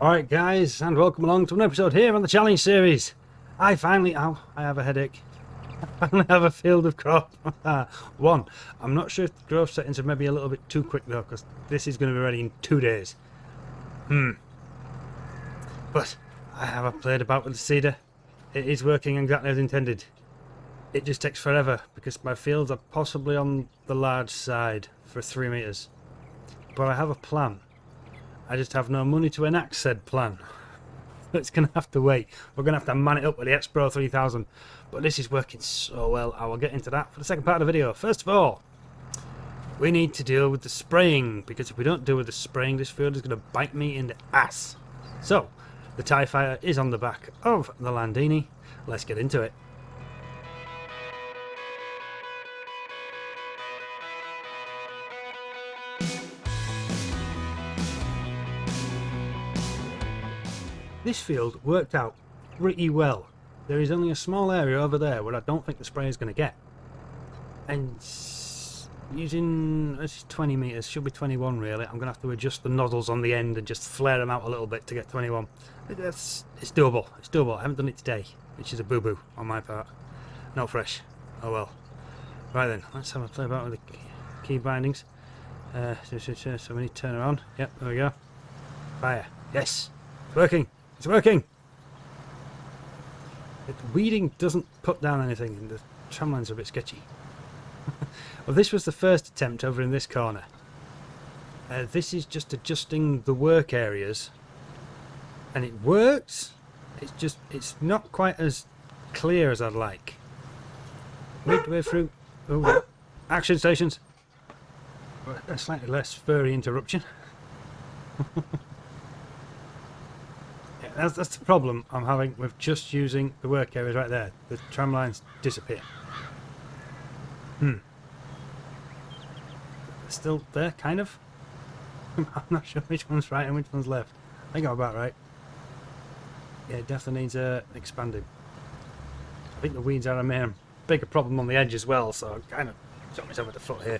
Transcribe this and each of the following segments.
Alright guys, and welcome along to an episode here on the challenge series. I have a headache. I finally have a field of crop. One, I'm not sure if the growth settings are maybe a little bit too quick though, because this is going to be ready in 2 days. But I have played about with the seeder. It is working exactly as intended. It just takes forever because my fields are possibly on the large side for 3 meters. But I have a plan. I just have no money to enact said plan. It's going to have to wait. We're going to have to man it up with the X Pro 3000. But this is working so well. I will get into that for the second part of the video. First of all, we need to deal with the spraying. Because if we don't deal with the spraying, this field is going to bite me in the ass. So, the TIE Fighter is on the back of the Landini. Let's get into it. This field worked out pretty well. There is only a small area over there where I don't think the spray is going to get. And using, this is 20 meters, should be 21 really. I'm going to have to adjust the nozzles on the end and just flare them out a little bit to get 21. It's doable, it's doable. I haven't done it today, which is a boo-boo on my part. Not fresh, oh well. Right then, let's have a play about with the key bindings. So we need to turn around. Yep, there we go. Fire, yes, it's working. It's working! The weeding doesn't put down anything and the tramlines are a bit sketchy. Well, this was the first attempt over in this corner. This is just adjusting the work areas and it works. It's not quite as clear as I'd like. Midway through, oh, action stations. A slightly less furry interruption. That's the problem I'm having with just using the work areas right there. The tram lines disappear. They're still there, kind of. I'm not sure which one's right and which one's left. I think I'm about right. Yeah, it definitely needs expanding. I think the weeds are a bigger problem on the edge as well, so I kind of shot myself at the foot here.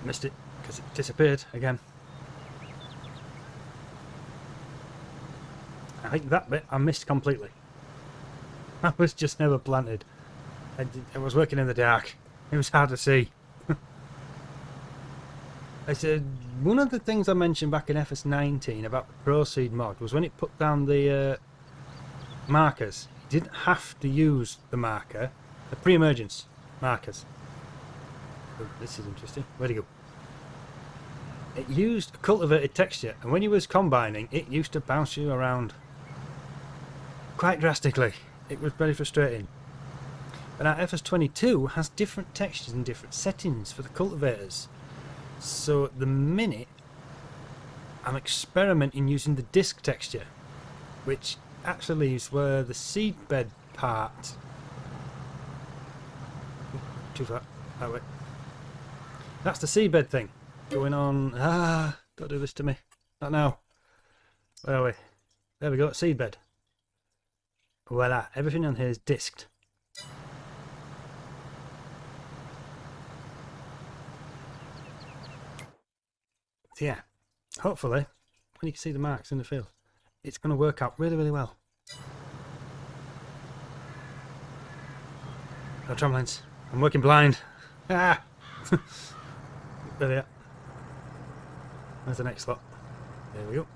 Missed it because it disappeared again. I think that bit I missed completely. I was just never planted. I was working in the dark. It was hard to see. I said one of the things I mentioned back in FS19 about the Proceed mod was when it put down the markers. You didn't have to use the marker, the pre-emergence markers. Oh, this is interesting. Where'd it go? It used a cultivated texture, and when you was combining, it used to bounce you around quite drastically. It was very frustrating. But now FS22 has different textures and different settings for the cultivators. So at the minute, I'm experimenting using the disc texture, which actually is where the seedbed part. Too far. That way. That's the seedbed thing going on. Don't do this to me. Not now. Where are we? There we go. Seedbed. Voila. Everything on here is disked. So yeah. Hopefully, when you can see the marks in the field, it's going to work out really, really well. No tramlines. I'm working blind. Ah! There they are. There's the next slot. There we go.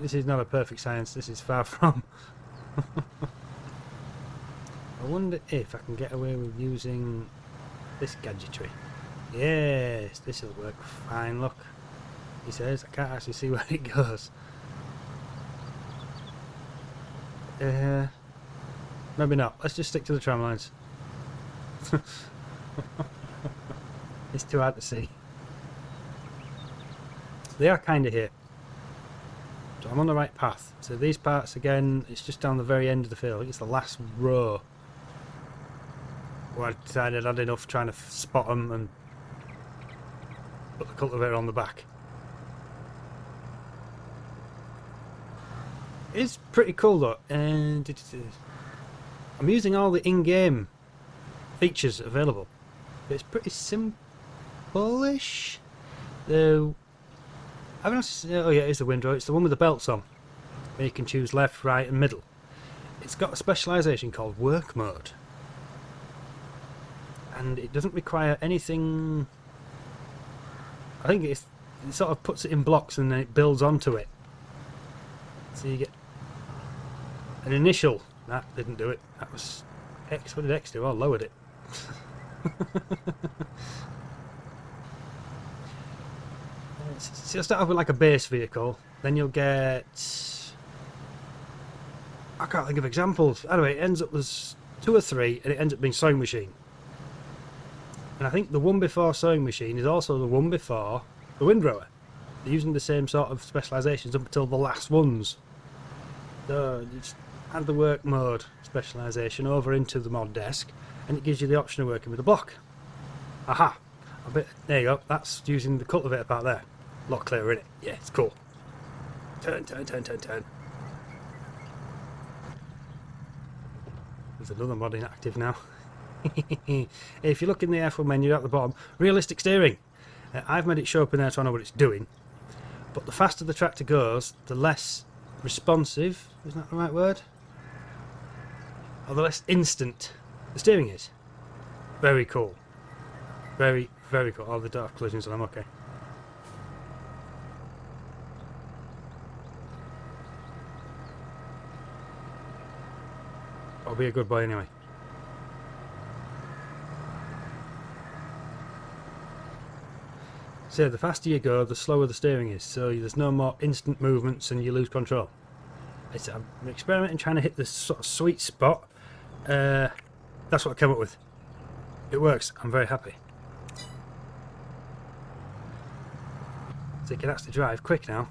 This is not a perfect science. This is far from. I wonder if I can get away with using this gadgetry. Yes, this will work fine. Look, he says. I can't actually see where it goes. Maybe not. Let's just stick to the tram lines. It's too hard to see. They are kind of here. So I'm on the right path. So these parts again, it's just down the very end of the field. I think it's the last row where I decided I'd had enough trying to spot them and put the cultivator on the back. It's pretty cool though, and I'm using all the in-game features available. It's pretty simple-ish. Oh yeah, it's the windrow. It's the one with the belts on, where you can choose left, right and middle. It's got a specialisation called work mode, and it doesn't require anything. I think it sort of puts it in blocks and then it builds onto it, so you get an initial. That didn't do it. That was X. What did X do? I lowered it. So you'll start off with like a base vehicle, then you'll get, I can't think of examples. Anyway, it ends up as 2 or 3 and it ends up being sewing machine. And I think the one before sewing machine is also the one before the windrower. They're using the same sort of specialisations up until the last ones. So you just add the work mode specialisation over into the mod desk and it gives you the option of working with a block. Aha! There you go, that's using the cultivator part there. A lot clearer, innit? Yeah, it's cool. Turn. There's another modding active now. If you look in the F1 menu at the bottom, realistic steering. I've made it show up in there so I know what it's doing. But the faster the tractor goes, the less responsive, is that the right word? Or the less instant the steering is. Very cool. Very, very cool. Oh, the dark collisions and I'm okay. I'll be a good boy anyway. So the faster you go, the slower the steering is. So there's no more instant movements and you lose control. I'm experimenting trying to hit this sort of sweet spot. That's what I came up with. It works. I'm very happy. So you can actually drive quick now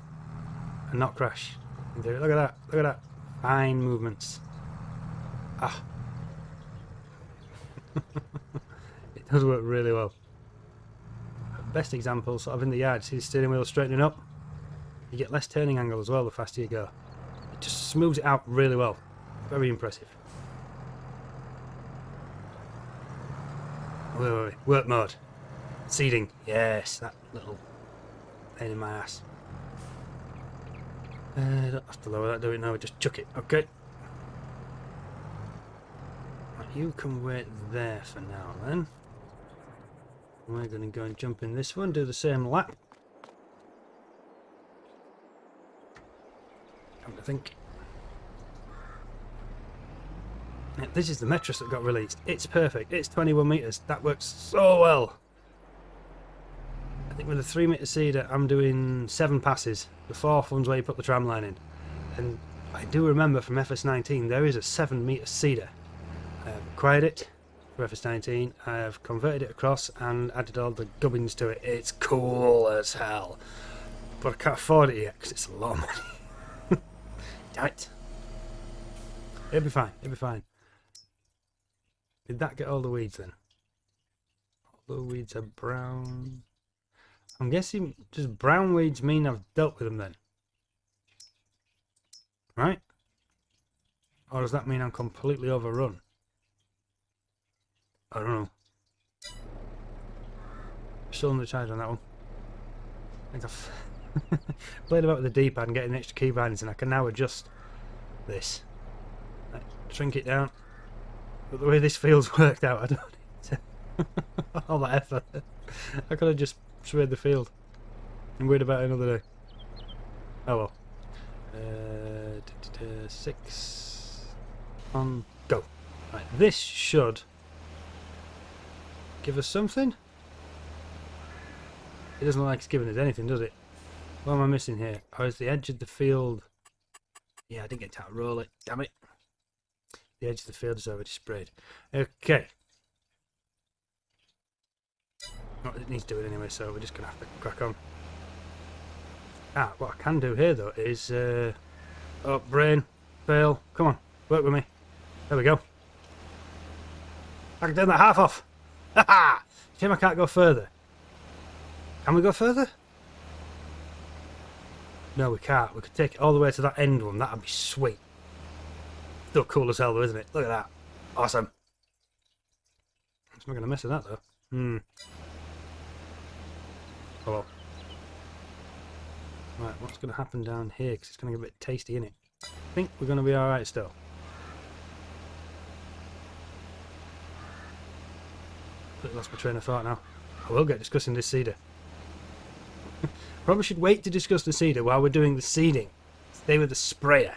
and not crash. Look at that. Look at that. Fine movements. Ah. It does work really well. Best example, sort of in the yard, see the steering wheel straightening up? You get less turning angle as well the faster you go. It just smooths it out really well. Very impressive. Wait. Work mode. Seeding. Yes, that little pain in my ass. Don't have to lower that, do it now, just chuck it. Okay. Right, you can wait there for now then. We're going to go and jump in this one, do the same lap. Come to think. Yeah, this is the Metros that got released. It's perfect. It's 21 metres. That works so well. I think with a 3 metre seeder, I'm doing 7 passes. The 4th one's where you put the tram line in. And I do remember from FS19 there is a 7 metre seeder. I have acquired it for FS19. I have converted it across and added all the gubbins to it. It's cool as hell. But I can't afford it yet because it's a lot of money. Damn it. It'll be fine. It'll be fine. Did that get all the weeds then? All the weeds are brown. I'm guessing does brown weeds mean I've dealt with them then? Right? Or does that mean I'm completely overrun? I don't know. Still on the charge on that one. I think I've played about with the D-pad and getting extra key bindings and I can now adjust this. Like, shrink it down. But the way this field's worked out, I don't need to all that effort. I could have just sprayed the field and worried about it another day. Oh well. 6 on go. Right, this should give us something. It doesn't look like it's giving us anything, does it? What am I missing here? Oh, is the edge of the field? Yeah, I didn't get to roll it. Damn it. The edge of the field is already sprayed. Okay. Well, it needs to do it anyway, so we're just going to have to crack on. Ah, what I can do here though is... oh, brain, fail. Come on, work with me. There we go. I can turn that half off. Ha ha! Shame I can't go further. Can we go further? No, we can't. We could take it all the way to that end one. That'd be sweet. Still cool as hell though, isn't it? Look at that. Awesome. I'm not going to mess with that though. Oh well. Right, what's going to happen down here? Because it's going to get a bit tasty, innit? I think we're going to be alright still. Completely lost my train of thought now. I will get discussing this seeder. Probably should wait to discuss the seeder while we're doing the seeding. Stay with the sprayer.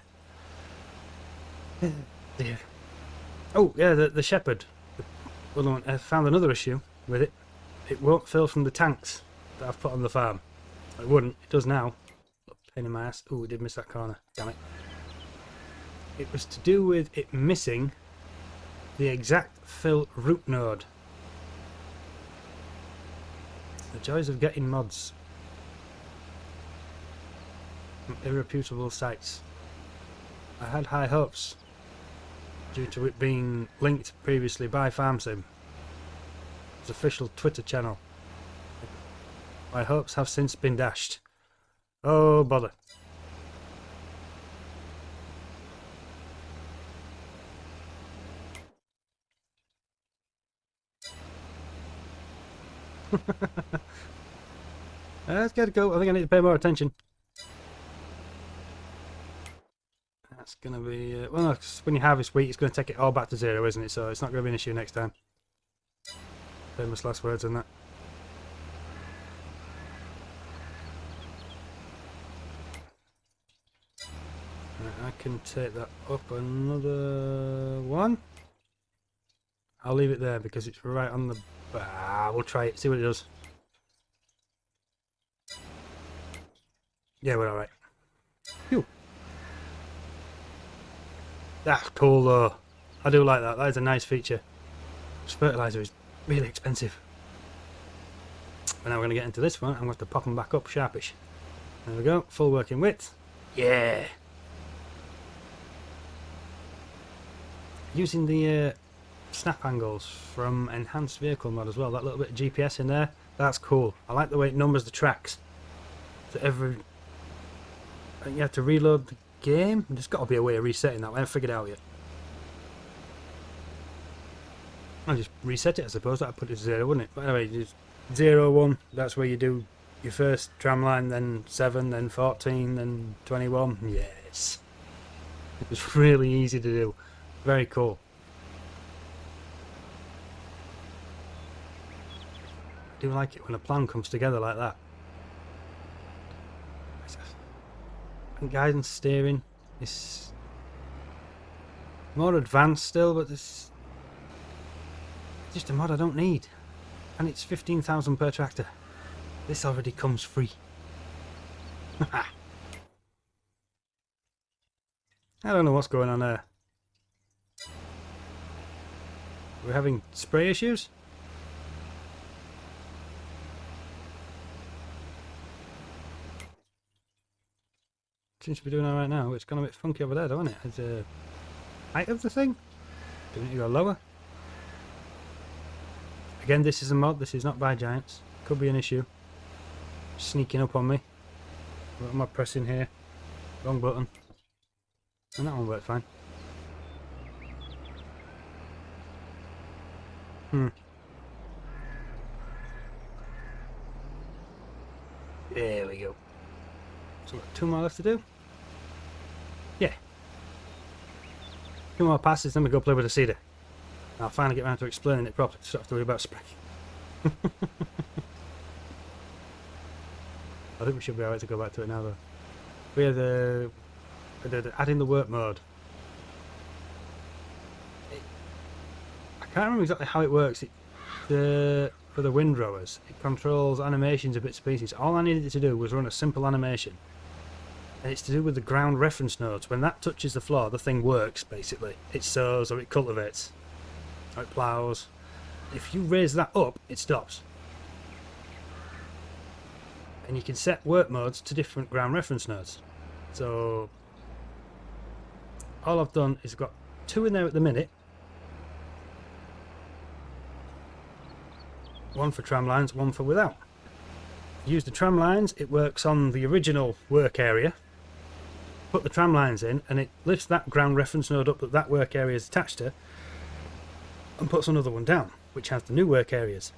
Dear. Oh, yeah, the shepherd. The other one, I found another issue with it. It won't fill from the tanks that I've put on the farm. It wouldn't. It does now. Pain in my ass. Oh, we did miss that corner. Damn it. It was to do with it missing the exact fill root node. The joys of getting mods from irreputable sites. I had high hopes due to it being linked previously by FarmSim, its official Twitter channel. My hopes have since been dashed. Oh bother. Let's get a go. I think I need to pay more attention. That's going to be... well, no, 'cause when you harvest wheat, it's going to take it all back to zero, isn't it? So it's not going to be an issue next time. Famous last words on that. Right, I can take that up another one. I'll leave it there because it's right on the... we'll try it, see what it does. Yeah, we're alright. Phew. That's cool though. I do like that. That is a nice feature. This fertilizer is really expensive. But now we're going to get into this one. I'm going to have to pop them back up sharpish. There we go. Full working width. Yeah. Using the snap angles from Enhanced Vehicle Mod as well. That little bit of GPS in there. That's cool. I like the way it numbers the tracks. So every... I think you have to reload the game. There's got to be a way of resetting that. I haven't figured it out yet. I'll just reset it, I suppose. That'd put it to 0, wouldn't it? But anyway, just 0, 1. That's where you do your first tramline, then 7, then 14, then 21. Yes. It was really easy to do. Very cool. I do like it when a plan comes together like that. And guidance steering is more advanced still, but it's just a mod I don't need. And it's 15,000 per tractor. This already comes free. I don't know what's going on there. We're having spray issues? Seems to be doing alright now. It's gone a bit funky over there, don't it? It's the height of the thing. Do we need to go lower? Again, this is a mod. This is not by Giants. Could be an issue. Sneaking up on me. What am I pressing here? Wrong button. And that one worked fine. There we go. So we've got 2 more left to do. Yeah. 2 more passes, then we go play with the seeder. I'll finally get around to explaining it properly, so I don't have to worry about spraying. I think we should be alright to go back to it now though. We have the adding the work mode. I can't remember exactly how it works. For the windrowers, it controls animations of bits and pieces. All I needed it to do was run a simple animation. And it's to do with the ground reference nodes. When that touches the floor, the thing works basically. It sows or it cultivates. Or it ploughs. If you raise that up, it stops. And you can set work modes to different ground reference nodes. So all I've done is got 2 in there at the minute. 1 for tramlines, 1 for without. Use the tramlines, it works on the original work area. Put the tramlines in and it lifts that ground reference node up that work area is attached to and puts another one down, which has the new work areas.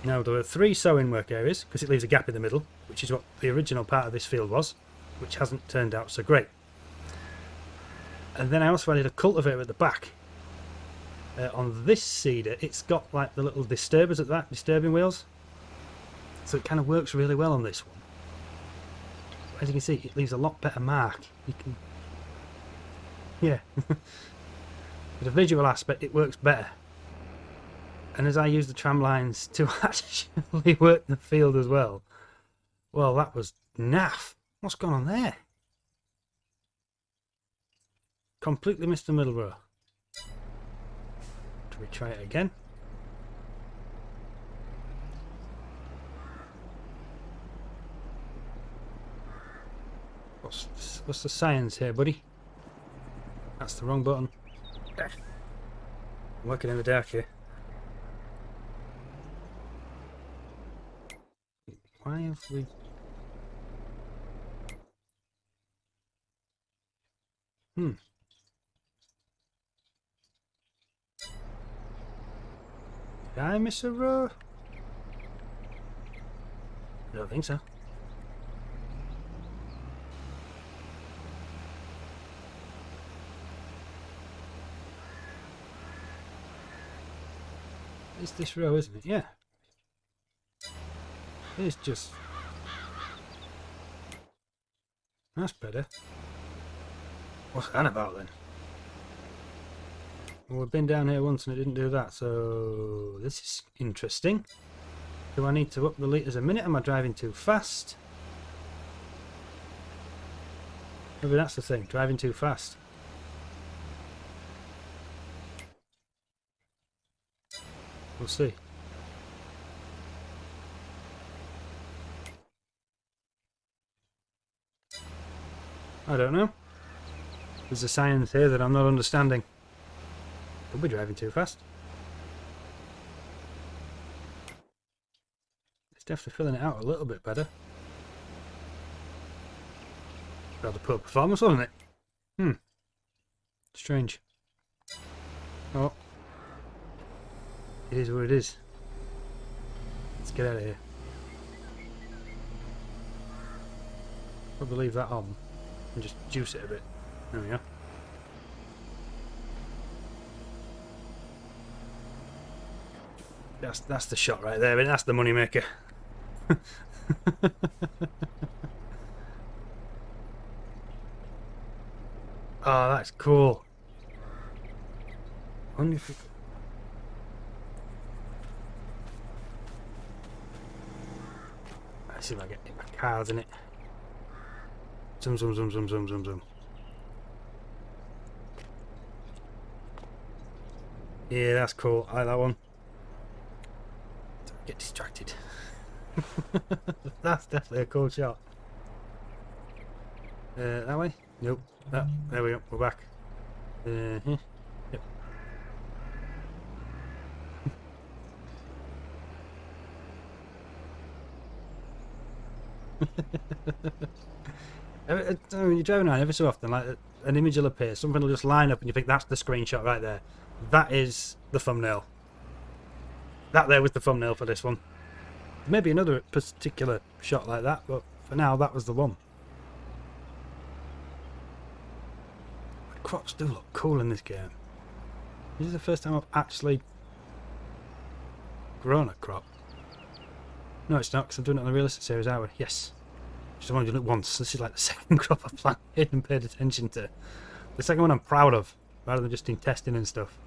Now there are 3 sowing work areas because it leaves a gap in the middle, which is what the original part of this field was, which hasn't turned out so great. And then I also added a cultivator at the back. On this seeder, it's got like the little disturbers at that, disturbing wheels, so it kind of works really well on this one. As you can see, it leaves a lot better mark. You can, yeah, with a visual aspect, it works better. And as I use the tram lines to actually work the field as well, well, that was naff. What's going on there? Completely missed the middle row. Do we try it again? What's the science here, buddy? That's the wrong button. I'm working in the dark here. Why have we... Did I miss a row? I don't think so. It's this row, isn't it? Yeah. It's just... That's better. What's that about then? Well, we've been down here once and it didn't do that, so this is interesting. Do I need to up the litres a minute? Am I driving too fast? Maybe that's the thing, driving too fast. We'll see. I don't know. There's a science here that I'm not understanding. Could be driving too fast. It's definitely filling it out a little bit better. Rather poor performance, wasn't it? Strange. Oh. It is what it is. Let's get out of here. Probably leave that on and just juice it a bit. There we go. That's the shot right there, but that's the money maker. Oh, that's cool. I wonder if we... Let's see if I get my cards in it. Zoom, zoom, zoom, zoom, zoom, zoom, zoom. Yeah, that's cool. I like that one. Don't get distracted. That's definitely a cool shot. That way? Nope. There we go. We're back. Yep. When you're driving around every so often, like an image will appear, something will just line up and you think that's the screenshot right there. That is the thumbnail. That there was the thumbnail for this one. Maybe another particular shot like that, but for now that was the one. The crops do look cool in this game. This is the first time I've actually grown a crop. No, it's not, because I'm doing it on the realistic series, are we? Yes. Just only done it once. This is like the second crop I've planted and paid attention to. The second one I'm proud of, rather than just in testing and stuff.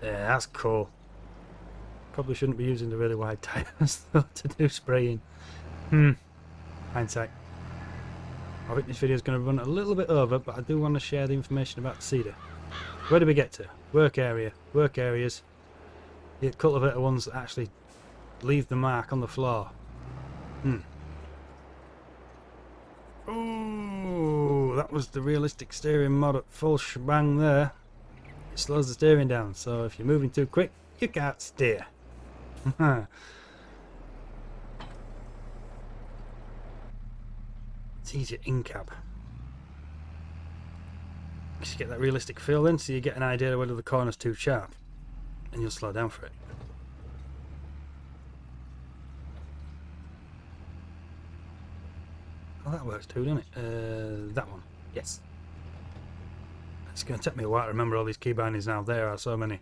Yeah, that's cool. Probably shouldn't be using the really wide tyres though to do spraying. Hindsight. I think this video is going to run a little bit over, but I do want to share the information about the seeder. Where do we get to? Work area. Work areas. The cultivator ones that actually leave the mark on the floor. Oh, that was the realistic steering mod at full shebang there. It slows the steering down, so if you're moving too quick, you can't steer. It's easier in cab. Because you get that realistic feel then, so you get an idea of whether the corner's too sharp. And you'll slow down for it. Oh, that works too, doesn't it? That one. Yes. It's going to take me a while to remember all these key bindings now. There are so many.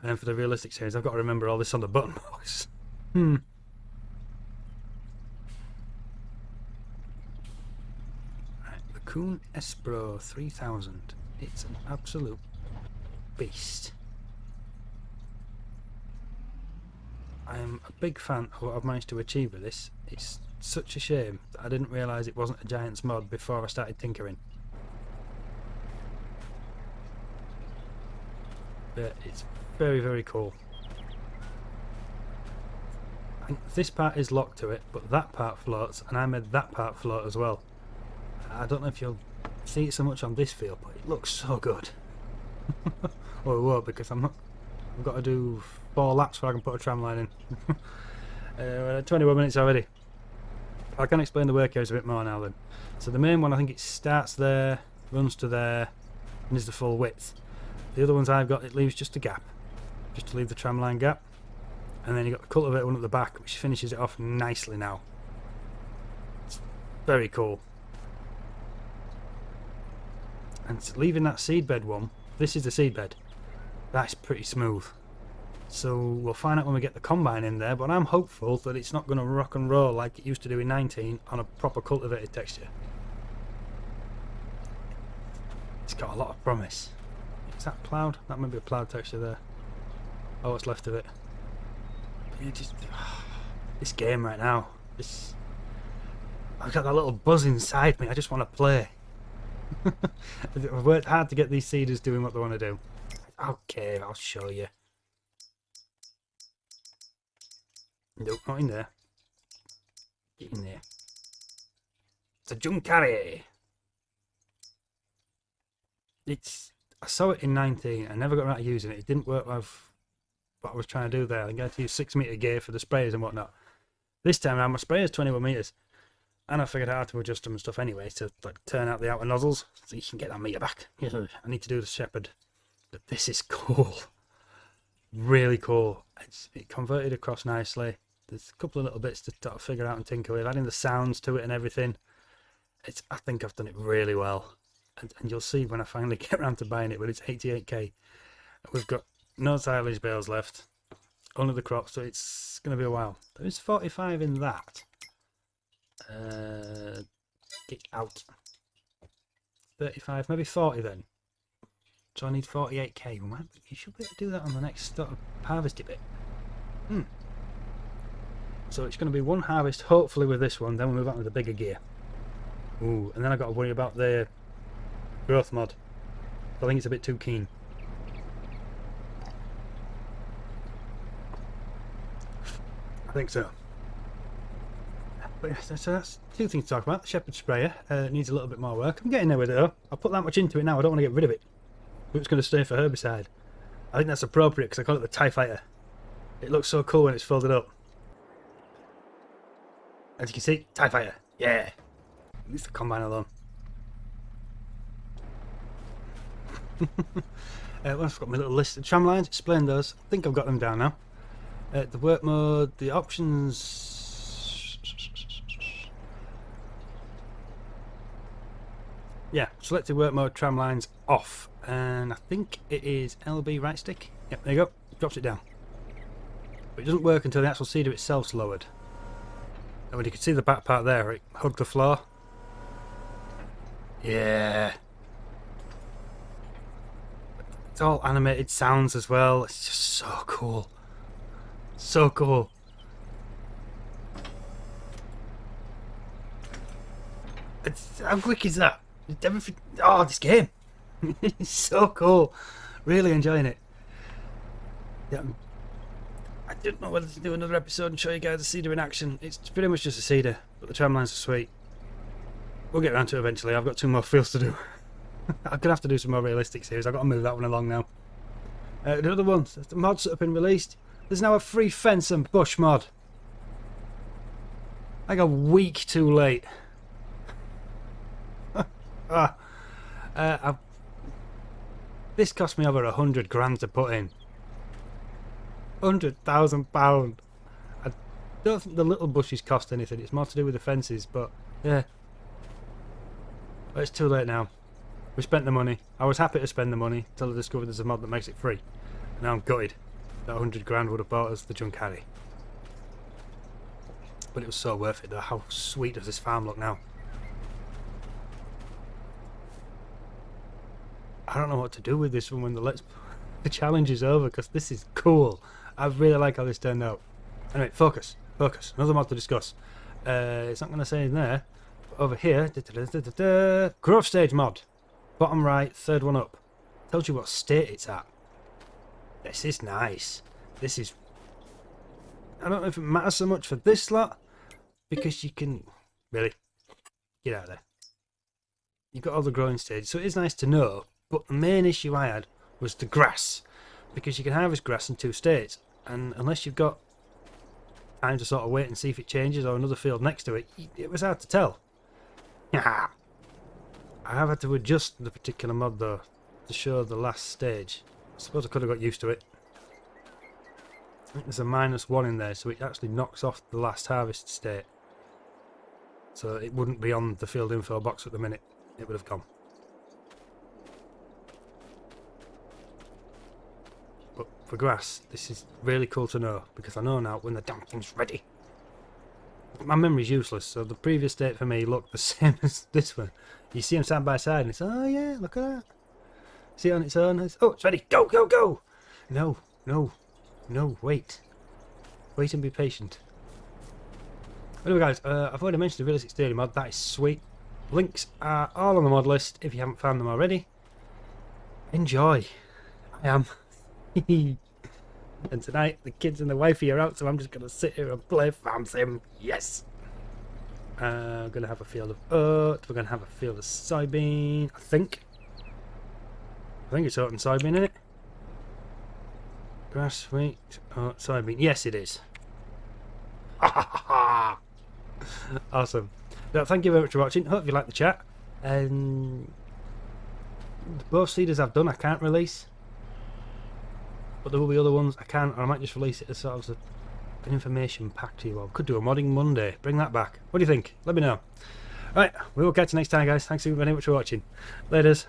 And then for the realistic series, I've got to remember all this on the button box. Right, the Kuhn Espro 3000. It's an absolute beast. I'm a big fan of what I've managed to achieve with this. It's such a shame that I didn't realise it wasn't a Giants mod before I started tinkering. But it's very, very cool. And this part is locked to it, but that part floats, and I made that part float as well. I don't know if you'll see it so much on this field, but it looks so good. Or it won't, because I've got to do 4 laps before I can put a tram line in. We're at 21 minutes already. I can explain the work areas a bit more now then. So the main one, I think it starts there, runs to there, and is the full width. The other ones I've got, it leaves just a gap, just to leave the tram line gap. And then you've got the cultivator one at the back, which finishes it off nicely now. It's very cool. And leaving that seedbed one, this is the seedbed. That's pretty smooth. So we'll find out when we get the combine in there, but I'm hopeful that it's not going to rock and roll like it used to do in 19 on a proper cultivated texture. It's got a lot of promise. Is that ploughed? That might be a ploughed texture there. Oh, what's left of it. But yeah, just this game right now. I've got that little buzz inside me. I just want to play. I've worked hard to get these seeders doing what they want to do. Okay, I'll show you. Nope, not in there. Get in there. It's a Junkari. I saw it in 19. I never got around to using it. It didn't work with what I was trying to do there. I got to use 6-metre gear for the sprayers and whatnot. This time around, my sprayer's 21 metres. And I figured out how to adjust them and stuff anyway to like turn out the outer nozzles so you can get that meter back. I need to do the Shepherd. But this is cool. Really cool. It converted across nicely. There's a couple of little bits to sort of figure out and tinker with. Adding the sounds to it and everything. I think I've done it really well. And you'll see when I finally get around to buying it, but it's 88k. We've got no silage bales left. Only the crop, so it's going to be a while. There is 45 in that. Get out. 35, maybe 40 then. So I need 48k. You should be able to do that on the next sort of harvesty bit. So it's going to be one harvest, hopefully with this one. Then we'll move on to the bigger gear. Ooh, and then I've got to worry about the growth mod. I think it's a bit too keen. I think so. But yeah, so that's 2 things to talk about. The Shepherd sprayer needs a little bit more work. I'm getting there with it though. I'll put that much into it now. I don't want to get rid of it. It's going to stay for herbicide. I think that's appropriate because I call it the TIE Fighter. It looks so cool when it's folded up. As you can see, TIE Fighter. Yeah. Leave the combine alone. I've got my little list of tram lines. Explain those. I think I've got them down now. The work mode, the options. Yeah, selected work mode, tram lines off, and I think it is LB right stick. Yep, there you go. Drops it down. But it doesn't work until the actual seeder itself's lowered. And when you can see the back part there, it hugged the floor. Yeah. It's all animated sounds as well. It's just so cool. So cool. How quick is that? Everything. Oh, this game. It's so cool. Really enjoying it. Yeah. I didn't know whether to do another episode and show you guys the seeder in action. It's pretty much just a seeder, but the tram lines are sweet. We'll get around to it eventually. I've got 2 more fields to do. I'm going to have to do some more realistic series. I've got to move that one along now. The other ones, the mods that have been released. There's now a free fence and bush mod. Like a week too late. This cost me over £100 to put in. £100,000. I don't think the little bushes cost anything. It's more to do with the fences, but Yeah. But it's too late now. We spent the money. I was happy to spend the money until I discovered there's a mod that makes it free. And now I'm gutted. That 100 grand would have bought us the junk caddy. But it was so worth it though. How sweet does this farm look now? I don't know what to do with this one when the challenge is over, because this is cool. I really like how this turned out. Anyway, focus. Another mod to discuss. It's not going to say in there. But over here, growth stage mod. Bottom right, third one up. Tells you what state it's at. This is nice. This is... I don't know if it matters so much for this lot, because you can... Really? Get out of there. You've got all the growing stages, so it is nice to know, but the main issue I had was the grass, because you can harvest grass in 2 states, and unless you've got time to sort of wait and see if it changes or another field next to it, it was hard to tell. I have had to adjust the particular mod though to show the last stage. I suppose I could have got used to it. I think there's a -1 in there, so it actually knocks off the last harvest state. So it wouldn't be on the field info box at the minute. It would have gone. But for grass, this is really cool to know, because I know now when the damn thing's ready. My memory's useless, so the previous state for me looked the same as this one. You see them side by side and it's, oh yeah, look at that. See it on its own, it's, oh, it's ready, go, go, go! No, wait. Wait and be patient. Anyway guys, I've already mentioned the Realistic Daily mod, that is sweet. Links are all on the mod list if you haven't found them already. Enjoy. I am. And tonight the kids and the wifey are out, so I'm just going to sit here and play Farm Sim. Yes! We're going to have a field of oat, we're going to have a field of soybean, I think it's oat and soybean in it. Grass, wheat, oat, soybean. Yes, it is. Awesome. Well, thank you very much for watching. Hope you liked the chat. And both seeders I've done I can't release, but there will be other ones I can, or I might just release it as sort of an information pack to you all. Could do a modding Monday. Bring that back. What do you think? Let me know. Right, we will catch you next time, guys. Thanks very much for watching. Laters.